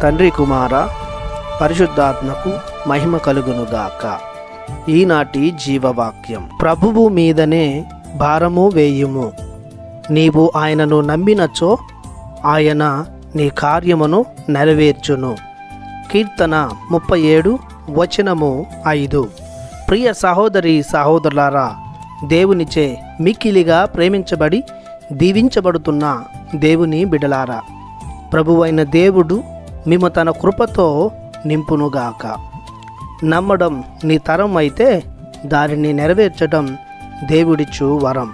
తండ్రి కుమార పరిశుద్ధాత్మకు మహిమ కలుగునుగాక. ఈనాటి జీవవాక్యం. ప్రభువు మీదనే భారము వేయుము, నీవు ఆయనను నమ్మినచో ఆయన నీ కార్యమును నెరవేర్చును. కీర్తన 37:5. ప్రియ సహోదరి సహోదరులారా, దేవునిచే మిక్కిలిగా ప్రేమించబడి దీవించబడుతున్న దేవుని బిడలారా, ప్రభువైన దేవుడు మేము తన కృపతో నింపునుగాక. నమ్మడం నీ తరం అయితే దానిని నెరవేర్చడం దేవుడిచ్చు వరం.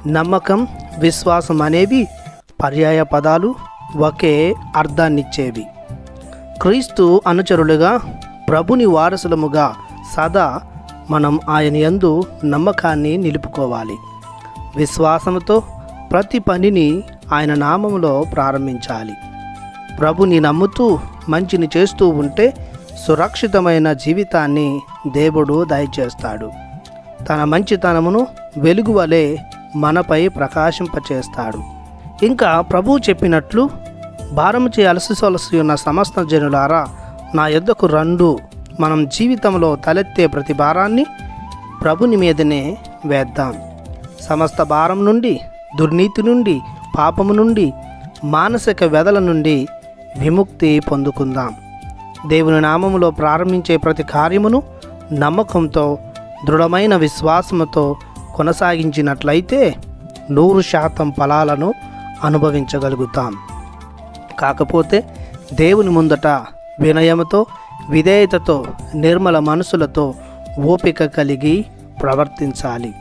నమ్మకం, విశ్వాసం అనేవి పర్యాయ పదాలు, ఒకే అర్థాన్నిచ్చేవి. క్రీస్తు అనుచరులుగా, ప్రభుని వారసులముగా సదా మనం ఆయన యందు నమ్మకాన్ని నిలుపుకోవాలి. విశ్వాసంతో ప్రతి పనిని ఆయన నామములో ప్రారంభించాలి. ప్రభుని నమ్ముతూ మంచిని చేస్తూ ఉంటే సురక్షితమైన జీవితాన్ని దేవుడు దయచేస్తాడు. తన మంచితనమును వెలుగు వలె మనపై ప్రకాశింపచేస్తాడు. ఇంకా ప్రభువు చెప్పినట్లు, భారముచే అలసి ఉన్న సమస్త జనులారా నా యొద్దకు రండు. మనం జీవితంలో తలెత్తే ప్రతి భారాన్ని ప్రభుని మీదనే వేద్దాం. సమస్త భారం నుండి, దుర్నీతి నుండి, పాపము నుండి, మానసిక వ్యధల నుండి విముక్తి పొందుకుందాం. దేవుని నామములో ప్రారంభించే ప్రతి కార్యమును నమ్మకంతో, దృఢమైన విశ్వాసముతో కొనసాగించినట్లయితే 100% ఫలాలను అనుభవించగలుగుతాం. కాకపోతే దేవుని ముందట వినయముతో, విధేయతతో, నిర్మల మనసులతో ఓపిక కలిగి ప్రవర్తించాలి.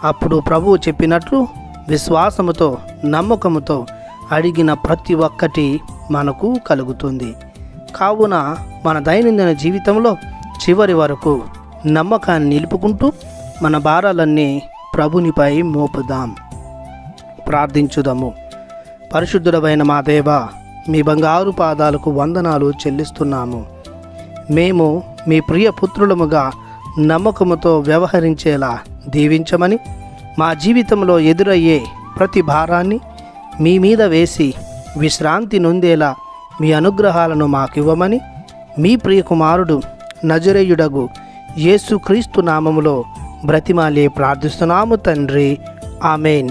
అప్పుడు ప్రభువు చెప్పినట్లు విశ్వాసముతో, నమ్మకముతో అడిగిన ప్రతి ఒక్కటి మనకు కలుగుతుంది. కావున మన దైనందిన జీవితంలో చివరి వరకు నమ్మకాన్ని నిలుపుకుంటూ మన భారాలన్నీ ప్రభునిపై మోపుదాం. ప్రార్థించుదాము. పరిశుద్ధుడమైన మా దేవ, మీ బంగారు పాదాలకు వందనాలు చెల్లిస్తున్నాము. మేము మీ ప్రియ పుత్రులముగా నమ్మకముతో వ్యవహరించేలా దీవించమని, మా జీవితంలో ఎదురయ్యే ప్రతి భారాన్ని మీ మీద వేసి విశ్రాంతి నొందేలా మీ అనుగ్రహాలను మాకివ్వమని, మీ ప్రియ కుమారుడు నజరేయుడగు యేసుక్రీస్తు నామములో బ్రతిమాలి ప్రార్థిస్తున్నాము తండ్రి. ఆమెన్.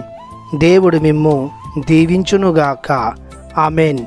దేవుడు మిమ్ము దీవించునుగాక. ఆమెన్.